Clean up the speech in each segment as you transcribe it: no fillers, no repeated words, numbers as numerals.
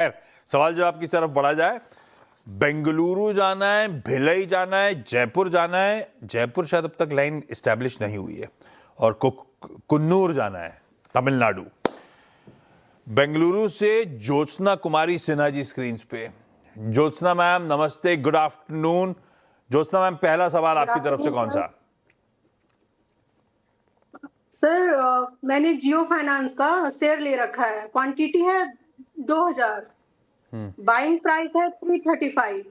खैर, सवाल जवाब की तरफ बढ़ा जाए। बेंगलुरु जाना है, भिलाई जाना है, जयपुर जाना है। जयपुर शायद अब तक लाइन इस्टेब्लिश नहीं हुई है। और कुन्नूर जाना है, तमिलनाडु। बेंगलुरु से ज्योत्सना कुमारी सिन्हा जी स्क्रीन पे। ज्योत्सना मैम नमस्ते, गुड आफ्टरनून। ज्योत्सना मैम, पहला सवाल आपकी तरफ से कौन सा? सर मैंने जियो फाइनेंस का शेयर ले रखा है, क्वांटिटी है 2000, बाइंग प्राइस है 335।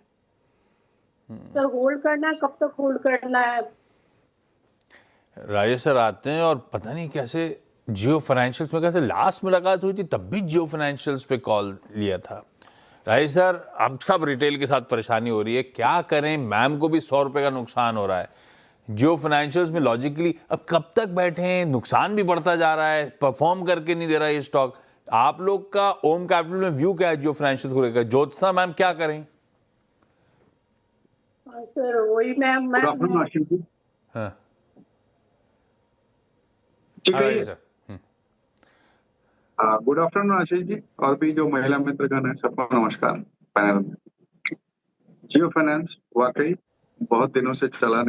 सर होल्ड करना है, कब तक होल्ड करना है? राजेश सर आते हैं और पता नहीं कैसे जियो फाइनेंशियल्स में, कैसे लास्ट मुलाकात हुई थी तब भी जियो फाइनेंशियल्स पे कॉल लिया था। राजेश सर, हम सब रिटेल के साथ परेशानी हो रही है, क्या करें? मैम को भी 100 रुपए का नुकसान हो रहा है। जियो फाइनेंशियल्स में लॉजिकली अब कब तक बैठे हैं? नुकसान भी बढ़ता जा रहा है, परफॉर्म करके नहीं दे रहा है ये स्टॉक। आप लोग का ओम कैपिटल में व्यू क्या है जियो फाइनेंशियल्स को लेकर? ज्योत्सना मैम, क्या करें? सर वही मैम हाँ sir. Good afternoon Ashish ji, और भी जो महिला मित्रगण है सबको नमस्कार। पैनल में जियो फाइनेंस वाकई बहुत दिनों से चला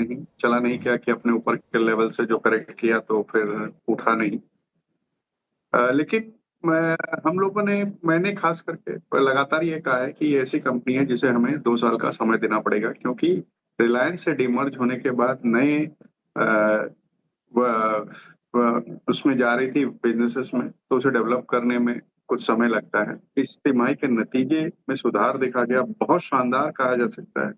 नहीं क्या कि अपने ऊपर के लेवल से जो करेक्ट किया तो फिर उठा नहीं। लेकिन मैंने खास करके लगातार ये कहा है कि ये ऐसी कंपनी है जिसे हमें 2 साल का समय देना पड़ेगा, क्योंकि रिलायंस से डिमर्ज होने के बाद नए उसमें जा रही थी बिजनेसेस में, तो उसे डेवलप करने में कुछ समय लगता है। इस तिमाही के नतीजे में सुधार देखा गया, बहुत शानदार कहा जा सकता है।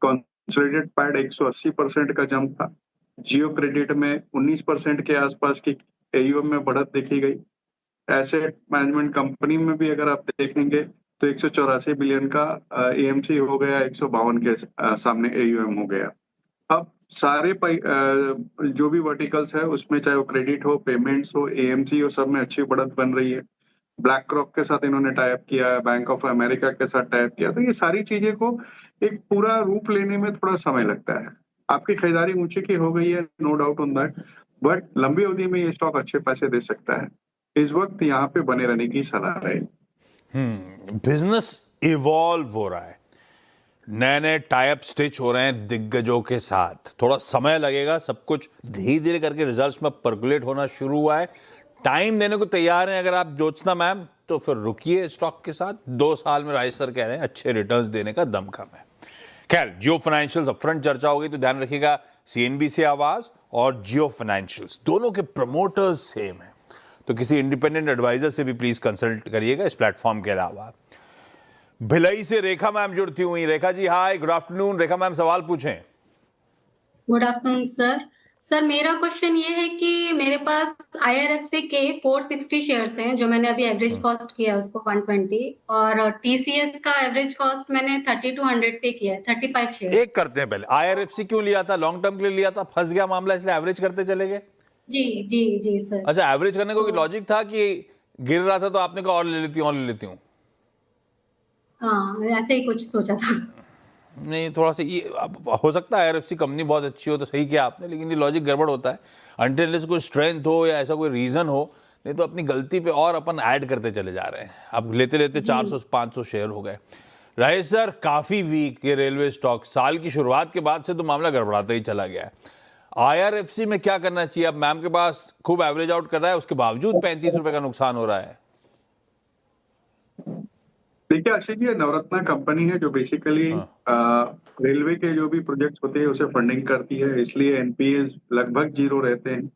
कंसोलिडेटेड पैड 180% का जंप था। जियो क्रेडिट में 19% के आसपास की एयूएम में बढ़त देखी गई। एसेट मैनेजमेंट कंपनी में भी अगर आप देखेंगे तो 184 बिलियन का एएमसी हो गया, 152 के सामने एयूएम हो गया। अब सारे जो भी वर्टिकल्स है उसमें, चाहे वो क्रेडिट हो, पेमेंट्स हो, एएमसी हो, सब में अच्छी बढ़त बन रही है। ब्लैक रॉक के साथ इन्होंने टाइप किया है, बैंक ऑफ अमेरिका के साथ टाइप किया, तो ये सारी चीजें को एक पूरा रूप लेने में थोड़ा समय लगता है। आपकी खरीदारी ऊंची की हो गई है, no doubt on that, but लंबी अवधि में ये स्टॉक अच्छे पैसे दे सकता है। इस वक्त यहाँ पे बने रहने की सलाह रहेगी। बिजनेस इवॉल्व हो रहा है, नए नए टाइप स्टिच हो रहे हैं दिग्गजों के साथ। थोड़ा समय लगेगा, सब कुछ धीरे धीरे करके रिजल्ट्स में परकुलेट होना शुरू हुआ है। टाइम देने को तैयार हैं अगर आप ज्योत्सना मैम, तो फिर रुकिए स्टॉक के साथ। 2 साल में राजेश सर कह रहे हैं अच्छे रिटर्न्स देने का दमखम है। खैर, जियो फाइनेंशियल्स अपफ्रंट चर्चा होगी तो ध्यान रखिएगा, सीएनबी से आवाज और जियो फाइनेंशियल्स दोनों के प्रमोटर्स सेम है, तो किसी इंडिपेंडेंट एडवाइजर से भी प्लीज कंसल्ट करिएगा इस प्लेटफॉर्म के अलावा। भिलाई से रेखा मैम जुड़ती हुई। रेखा जी हाय, गुड आफ्टरनून। रेखा मैम, सवाल पूछें। Good afternoon sir. सर मेरा क्वेश्चन ये है कि मेरे पास IRFC के 460 शेयर्स हैं, जो मैंने अभी एवरेज कॉस्ट किया है उसको 120, और TCS का एवरेज कॉस्ट मैंने 3200 पे किया है, 35 शेयर। एक करते हैं पहले, IRFC क्यों लिया था? लॉन्ग टर्म के लिए लिया था, फंस गया मामला इसलिए एवरेज करते चले गए? जी सर। अच्छा, एवरेज करने को लॉजिक था कि गिर रहा था तो आपने कहा और ले लेती हूँ? हाँ, ऐसे ही कुछ सोचा था। नहीं, थोड़ा सा ये हो सकता है IRFC कंपनी बहुत अच्छी हो तो सही किया आपने, लेकिन ये लॉजिक गड़बड़ होता है। अनटिल कोई स्ट्रेंथ हो या ऐसा कोई रीजन हो, नहीं तो अपनी गलती पे और अपन ऐड करते चले जा रहे हैं। अब लेते लेते 400-500 शेयर हो गए। राजेश सर, काफी वीक ये रेलवे स्टॉक, साल की शुरुआत के बाद से तो मामला गड़बड़ाता ही चला गया है। IRFC में क्या करना चाहिए? अब मैम के पास खूब एवरेज आउट कर रहा है, उसके बावजूद 35 रुपए का नुकसान हो रहा है। देखिए आशीष जी, नवरत्ना कंपनी है जो बेसिकली रेलवे के जो भी प्रोजेक्ट होते हैं उसे फंडिंग करती है, इसलिए एनपीए लगभग 0 रहते हैं।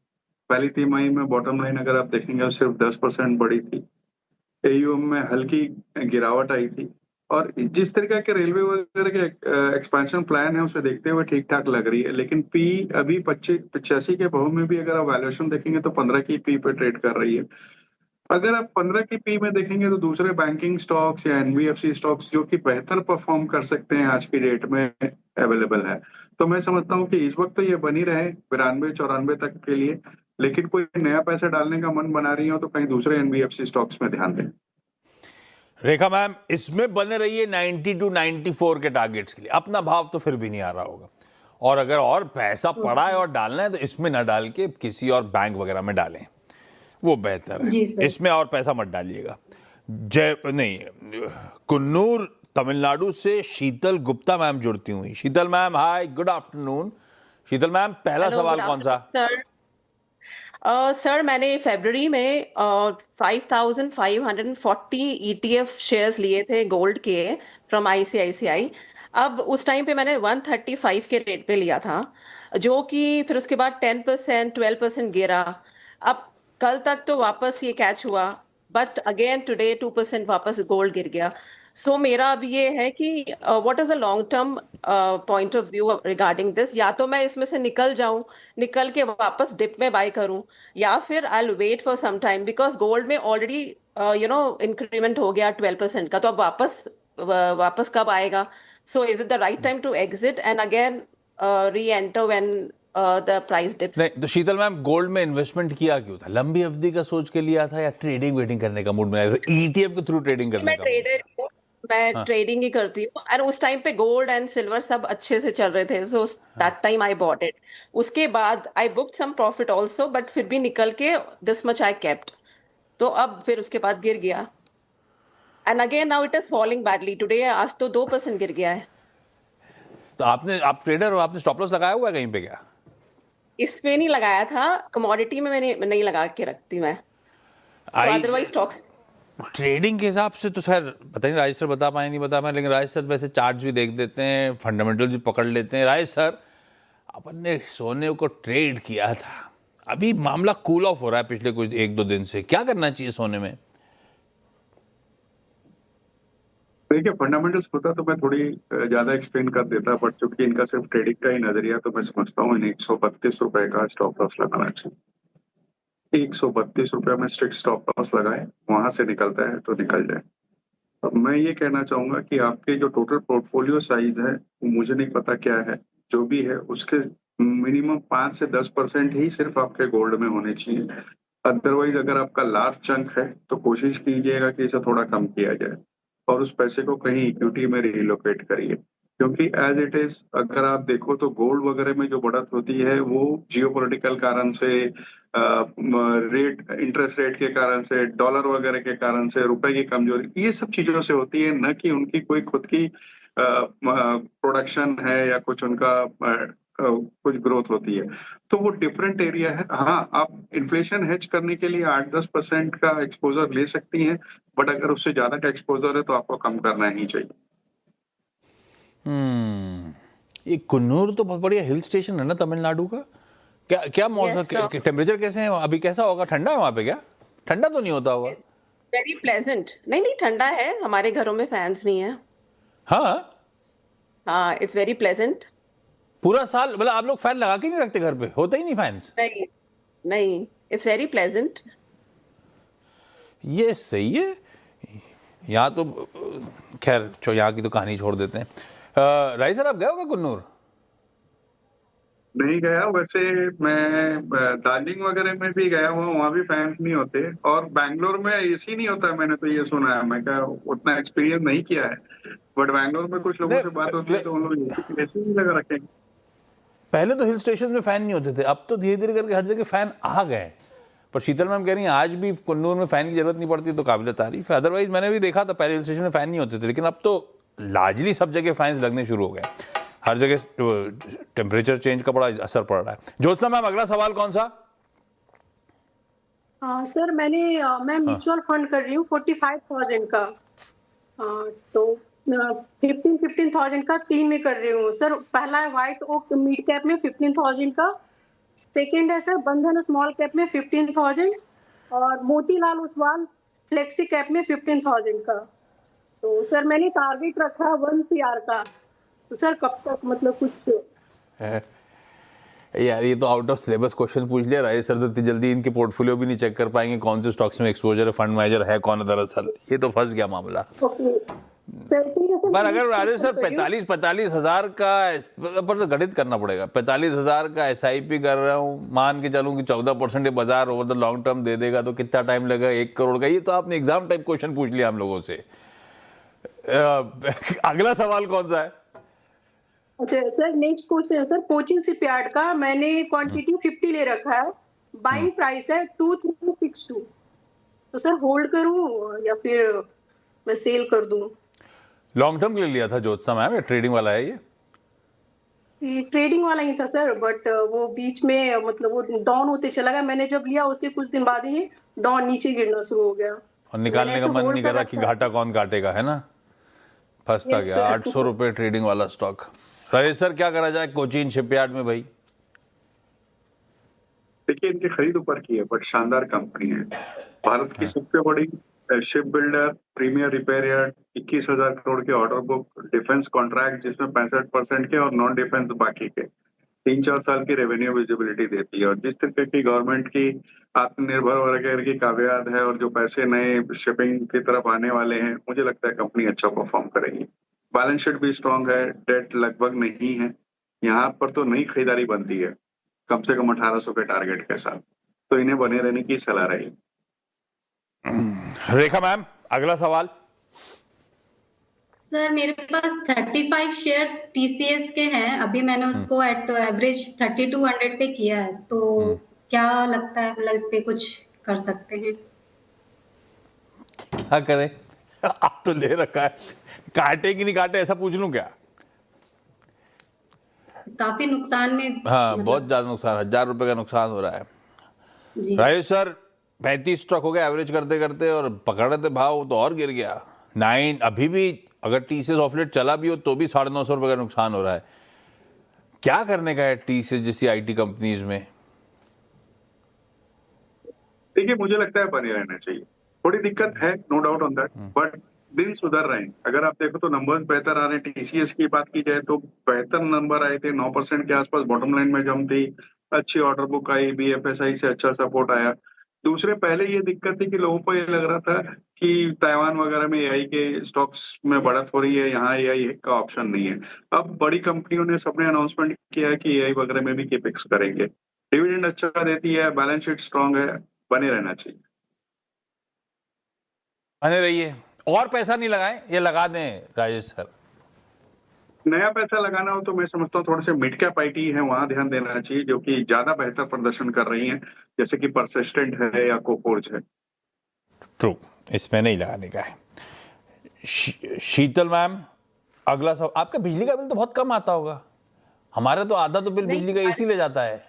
पहली तिमाही में बॉटम लाइन अगर आप देखेंगे सिर्फ 10% बढ़ी थी। एयूएम में हल्की गिरावट आई थी, और जिस तरीके के रेलवे वगैरह के एक्सपेंशन प्लान है उसे देखते हुए ठीक ठाक लग रही है। लेकिन पी अभी 85 के भाव में भी अगर आप वैल्यूएशन देखेंगे तो 15 की पी पे ट्रेड कर रही है। अगर आप 15 की पी में देखेंगे तो दूसरे बैंकिंग स्टॉक्स या एनबीएफसी स्टॉक्स जो कि बेहतर परफॉर्म कर सकते हैं आज की डेट में अवेलेबल है। तो मैं समझता हूं कि इस वक्त तो ये बनी रहे 92-94 तक के लिए, लेकिन कोई नया पैसा डालने का मन बना रही हो तो कहीं दूसरे एनबीएफसी स्टॉक्स में ध्यान दें। रेखा मैम, इसमें बने रहिए 90 to 94 के टारगेट्स के लिए। अपना भाव तो फिर भी नहीं आ रहा होगा, और अगर और पैसा पड़ा है और डालना है तो इसमें ना डाल के किसी और बैंक वगैरह में डालें, वो बेहतर है। इसमें और पैसा मत डालिएगा। जय नहीं, कुन्नूर तमिलनाडु से शीतल गुप्ता मैम जुड़ती हुई। शीतल मैम हाय, गुड आफ्टरनून। शीतल मैम, पहला हेलो, सवाल गुड कौन सा? Afternoon sir. सर मैंने फरवरी में 5540 ETF शेयर्स लिए थे गोल्ड के फ्रॉम ICICI। अब उस टाइम पे मैंने 135 के रेट पे लिया था, जो कि फिर उसके बाद 10% 12% गिरा। अब कल तक तो वापस ये कैच हुआ, बट अगेन टुडे 2% वापस गोल्ड गिर गया। सो मेरा अब ये है कि what is a long term point of view regarding this. या तो मैं इसमें से निकल जाऊं, निकल के वापस डिप में बाय करूं, या फिर I will wait for some time because gold में ऑलरेडी इंक्रीमेंट हो गया 12% का। तो अब वापस कब आएगा? So is it the right time to exit and again reenter when the price dips? नहीं तो शीतल मैम, गोल्ड में इन्वेस्टमेंट किया क्यों था? लंबी अवधि का सोच के लिया था या ट्रेडिंग वेटिंग करने का मूड में आया था? ETF के थ्रू ट्रेडिंग करने मैं का? ट्रेडर हूँ, मैं ट्रेडिंग ही करती हूँ। और उस टाइम पे गोल्ड एंड सिल्वर सब अच्छे से चल रहे थे, so that time I bought it. उसके बाद I booked some profit also, but फिर भी निकल के दिस मच आई केप्ट। तो अब फिर उसके बाद गिर गया and again now it is falling badly today. आज तो 2% गिर गया है। तो आप ट्रेडर हो, आपने स्टॉप लॉस लगाया हुआ है कहीं पे क्या? इसमें नहीं लगाया था, कमोडिटी में मैंने नहीं लगा के रखती मैं। अदरवाइज स्टॉक्स ट्रेडिंग के हिसाब से तो खैर पता नहीं राजेश सर बता पाए नहीं बता पाए, लेकिन राजेश सर वैसे चार्ट्स भी देख देते हैं, फंडामेंटल भी पकड़ लेते हैं। राजेश सर, अपन ने सोने को ट्रेड किया था, अभी मामला कूल ऑफ हो रहा है पिछले कुछ 1-2 दिन से, क्या करना चाहिए सोने में? देखिए, फंडामेंटल्स होता तो मैं थोड़ी ज्यादा एक्सप्लेन कर देता, बट चूंकि इनका सिर्फ ट्रेडिंग का ही नजरिया, तो मैं समझता हूँ इन्हें 132 रुपए का स्टॉप लॉस लगाना चाहिए। 132 रुपए में स्ट्रिक्ट स्टॉप लॉस लगाए, वहां से निकलता है तो निकल जाए। अब मैं ये कहना चाहूंगा कि आपके जो टोटल पोर्टफोलियो साइज है, वो मुझे नहीं पता क्या है, जो भी है उसके मिनिमम 5 से 10% ही सिर्फ आपके गोल्ड में होने चाहिए। अदरवाइज अगर आपका लार्ज चंक है तो कोशिश कीजिएगा कि इसे थोड़ा कम किया जाए और उस पैसे को कहीं इक्विटी में रिलोकेट करिए, क्योंकि एज इट इज अगर आप देखो तो गोल्ड वगैरह में जो बढ़त होती है वो जियोपॉलिटिकल कारण से, इंटरेस्ट रेट के कारण से, डॉलर वगैरह के कारण से, रुपए की कमजोरी, ये सब चीजों से होती है, न कि उनकी कोई खुद की प्रोडक्शन है या कुछ उनका कुछ ग्रोथ होती है। तो वो डिफरेंट एरिया है। हाँ, आप इन्फ्लेशन हेज करने के लिए 8-10% का एक्सपोजर ले सकती हैं, बट अगर उससे ज्यादा का एक्सपोजर है तो आपको कम करना ही चाहिए। ये कुन्नूर तो बहुत बढ़िया हिल स्टेशन है ना तमिलनाडु का। क्या मौसम, टेम्परेचर कैसे है अभी? कैसा होगा? ठंडा है वहां पे क्या? ठंडा तो नहीं होता होगा? Very pleasant. नहीं ठंडा है, हमारे घरों में फैंस नहीं है। हाँ, इट्स वेरी प्लेजेंट। पूरा साल मतलब आप लोग फैन लगा के नहीं रखते घर पे? होता ही नहीं फैंस? नहीं, इट्स वेरी प्लेजेंट। ये सही है। यहाँ तो खैर यहाँ की तो कहानी छोड़ देते हैं। राय सर, आप गए होगा कुन्नूर? नहीं गया, वैसे मैं दार्जिलिंग वगैरह में भी गया हुआ, वहाँ भी फैंस नहीं होते, और बैंगलोर में एसी नहीं होता, मैंने तो ये सुना है। मैं क्या उतना एक्सपीरियंस नहीं किया है, बट बैंगलोर में कुछ लोगों से बात होती है तो उन लोग एसी नहीं लगा रखे। पहले तो हिल स्टेशन में फैन नहीं होते थे, अब तो धीरे धीरे करके हर जगह फैन आ गए। पर शीतल मैम कह रही हैं आज भी कुन्नूर में फैन की जरूरत नहीं पड़ती, तो काबिल तारीफ है। अदरवाइज मैंने भी देखा था पहले हिल स्टेशन में फैन नहीं होते थे, लेकिन अब तो लार्जली सब जगह फैंस लगने शुरू हो गए। हर जगह टेम्परेचर चेंज का बड़ा असर पड़ रहा है। ज्योत्सना मैम, अगला सवाल कौन सा? सर मैं म्यूचुअल फंड कर रही हूँ 45,000 का। तो 15,000 का 3 में कर रही हूँ सर। पहला है व्हाइट ओक मिड कैप में 15,000 का, सेकंड है सर बंधन स्मॉल कैप में 15,000, और मोतीलाल ओसवाल फ्लेक्सी कैप में 15,000 का। तो सर मैंने टारगेट रखा 1 CR का, तो सर कब तक मतलब कुछ? यार ये तो आउट ऑफ सिलेबस क्वेश्चन पूछ लिया राजेश सर, तो जल्दी इनके पोर्टफोलियो भी नहीं चेक कर पाएंगे, कौन से स्टॉक्स में एक्सपोजर है, फंड मैनेजर है कौन है दरअसल। ये तो फंस गया मामला। पर अगर राजेश सर 45 हजार का पर तो गणित करना पड़ेगा। 45 हजार का SIP कर रहा हूँ, मान के चलूँ कि 14% बाजार ओवर द लॉन्ग टर्म दे देगा, तो कितना टाइम लगेगा? 1 करोड़ का। ये तो आपने एग्जाम टाइप क्वेश्चन पूछ लिया हम लोगों से। अगला सवाल कौन सा है? अच्छा सर, नेक्स्ट क्वेश्चन है सर कोचिन शिपयार्ड का। मैंने क्वांटिटी 50 ले रखा है, बाइंग प्राइस है 2362। तो सर होल्ड करूं या फिर मैं सेल कर दूं? लॉन्ग टर्म के लिए लिया था ज्योत्सना मैम, या ट्रेडिंग वाला है ये? ट्रेडिंग वाला ही था सर, बट वो बीच में मतलब वो डाउन होते चला गया। मैंने जब लिया उसके कुछ दिन बाद ही डाउन नीचे गिरना शुरू हो गया। और निकालने का ऐसे मन hold नहीं कर कर रहा कि रखा है। घाटा कौन काटेगा, है ना? फंसता Yes, गया। sir. 800 रुपए ट्रेडिंग वाला स्टॉक। राजेश सर, क्या करा जाए कोचीन शिपयार्ड में भाई? देखिए, इनकी खरीद ऊपर की है, बट शानदार कंपनी है। भारत की सबसे बड़ी ship builder, premier repair yard, 21,000 crore के ऑर्डर बुक, डिफेंस कॉन्ट्रैक्ट जिसमें 65% के और नॉन डिफेंस बाकी के, 3-4 साल की रेवेन्यू विजिबिलिटी देती है। और जिस तरीके की गवर्नमेंट की आत्मनिर्भर वगैरह की कावियात है और जो पैसे नए शिपिंग की तरफ आने वाले हैं, मुझे लगता है कंपनी अच्छा परफॉर्म करेगी। बैलेंस शीट भी स्ट्रांग है, डेट लगभग नहीं है। यहाँ पर तो नई खरीदारी बनती है कम से कम 1800 के टारगेट के साथ, तो इन्हें बने रहने की सलाह रही। रेखा मैम, अगला सवाल। सर मेरे पास 35 शेयर्स टीसीएस के हैं। अभी मैंने उसको एट एवरेज 3200 पे किया है, तो क्या लगता है मतलब इस पे कुछ कर सकते हैं? क्या करें? आप तो ले रखा है, काटे कि नहीं काटे ऐसा पूछ लूं क्या? काफी नुकसान में हाँ, मतलब- बहुत ज्यादा नुकसान, 1000 रुपए का नुकसान हो रहा है। जी राजेश सर, 35 स्टॉक हो गया एवरेज करते करते, और पकड़ रहे थे भाव तो और गिर गया 9। अभी भी अगर टीसीएस ऑफ लेट चला भी हो तो भी 950 रुपए का नुकसान हो रहा है। क्या करने का है टीसीएस जैसी आईटी कंपनीज में? देखिए, मुझे लगता है बने रहना चाहिए। थोड़ी दिक्कत है, no doubt on that, but दिन सुधर रहे हैं। अगर आप देखो तो नंबर्स बेहतर आ रहे हैं। टीसीएस की बात की जाए तो बेहतर नंबर आए थे, 9% के आसपास बॉटम लाइन में जम थी, अच्छी ऑर्डर बुक आई, बीएफएसआई से अच्छा सपोर्ट आया। दूसरे, पहले ये दिक्कत थी कि लोगों को ये लग रहा था कि ताइवान वगैरह में एआई के स्टॉक्स में बढ़त हो रही है, यहाँ एआई का ऑप्शन नहीं है। अब बड़ी कंपनियों ने सबने अनाउंसमेंट किया है कि एआई वगैरह में भी केपेक्स करेंगे। डिविडेंड अच्छा देती है, बैलेंस शीट स्ट्रांग है, बने रहना चाहिए। बने रहिए, और पैसा नहीं लगाएं, ये लगा दें राजेश सर। नया पैसा लगाना हो तो मैं समझता हूँ थोड़े से मिड कैप आईटी है, वहां ध्यान देना चाहिए, जो कि ज्यादा बेहतर प्रदर्शन कर रही हैं, जैसे कि परसिस्टेंट है या कोफोर्ज है। ट्रू, इसमें नहीं लगाने का है। शीतल मैम, अगला सवाल। आपका बिजली का बिल तो बहुत कम आता होगा। हमारे तो आधा तो बिल नहीं, बिजली का एसी ले जाता है।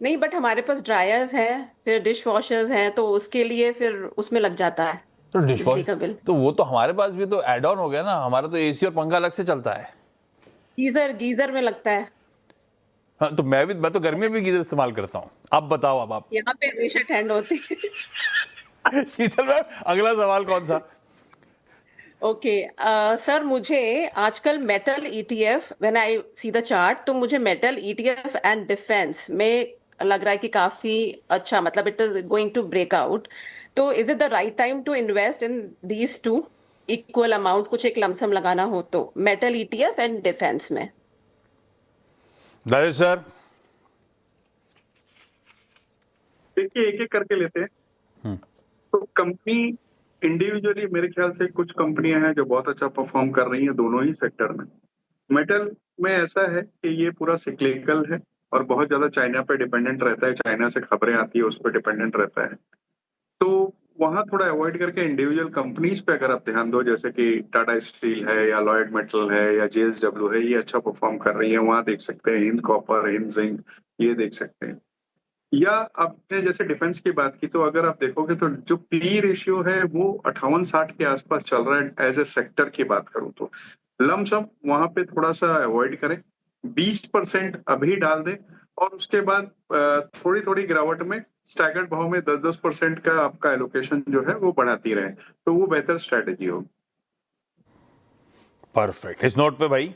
नहीं, बट हमारे पास ड्रायर्स हैं, फिर डिश वॉशर्स हैं, तो उसके लिए फिर उसमें लग जाता है तो बिजली का बिल। तो वो तो हमारे पास भी तो एड ऑन हो गया ना। हमारा तो एसी और पंखा अलग से चलता है। गीजर में लगता है। हाँ, तो मैं तो गर्मी में भी गीजर इस्तेमाल करता हूँ। अब बताओ, अब आप। यहाँ पे हमेशा ठंड होती है। शीतल मैम, अगला सवाल कौन सा? ओके सर, मुझे आजकल metal ETF, when I see the chart, तो मुझे मेटल ईटीएफ एंड डिफेंस में लग रहा है कि काफी अच्छा, मतलब it is going to break out. तो is it the right time to invest in these two equal amount, कुछ एक लमसम लगाना हो तो मेटल ईटीएफ एंड डिफेंस में? राजेश सर। देखिए, एक एक करके लेते हैं। तो कंपनी इंडिविजुअली मेरे ख्याल से कुछ कंपनियां हैं जो बहुत अच्छा परफॉर्म कर रही हैं दोनों ही सेक्टर में। मेटल में ऐसा है कि ये पूरा सिक्लिकल है और बहुत ज्यादा चाइना पे डिपेंडेंट रहता है, चाइना से खबरें आती है, उस पर डिपेंडेंट रहता है। तो वहां थोड़ा अवॉइड करके इंडिविजुअल कंपनीज पे अगर आप ध्यान दो, जैसे कि टाटा स्टील है या लॉयड मेटल है या जेएसडब्ल्यू है, ये अच्छा परफॉर्म कर रही है, वहां देख सकते हैं। हिंद कॉपर, हिंद जिंक, ये देख सकते हैं। या आपने जैसे डिफेंस की बात की, तो अगर आप देखोगे तो जो पी रेशियो है वो 58-60 के आसपास चल रहा है। एज ए सेक्टर की बात करूं तो लमसम वहां पे थोड़ा सा अवॉइड करें। 20% अभी डाल दें और उसके बाद थोड़ी थोड़ी गिरावट में स्टैगर्ड भाव में 10-10% का आपका एलोकेशन जो है वो बढ़ाती रहे, तो वो बेहतर स्ट्रेटेजी होगी। परफेक्ट। इस नोट पे भाई,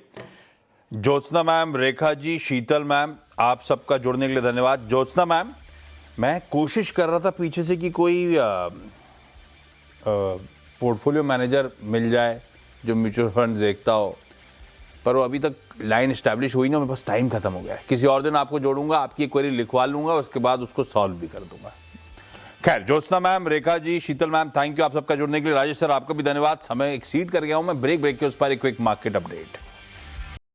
ज्योत्सना मैम, रेखा जी, शीतल मैम, आप सबका जुड़ने के लिए धन्यवाद। ज्योत्सना मैम, मैं कोशिश कर रहा था पीछे से कि कोई पोर्टफोलियो मैनेजर मिल जाए जो म्यूचुअल फंड देखता हो, पर वो अभी तक लाइन इस्टेब्लिश हुई ना, मेरे पास टाइम खत्म हो गया है। किसी और दिन आपको जोड़ूंगा, आपकी क्वेरी लिखवा लूंगा, उसके बाद उसको सॉल्व भी कर दूंगा। खैर, Jyotsna ma'am, Rekha ji, Sheetal ma'am, thank you आप सबका जुड़ने के लिए। राजेश सर, आपका भी धन्यवाद। समय एक्सीड कर गया हूं मैं। ब्रेक के उस पर एक क्विक मार्केट अपडेट।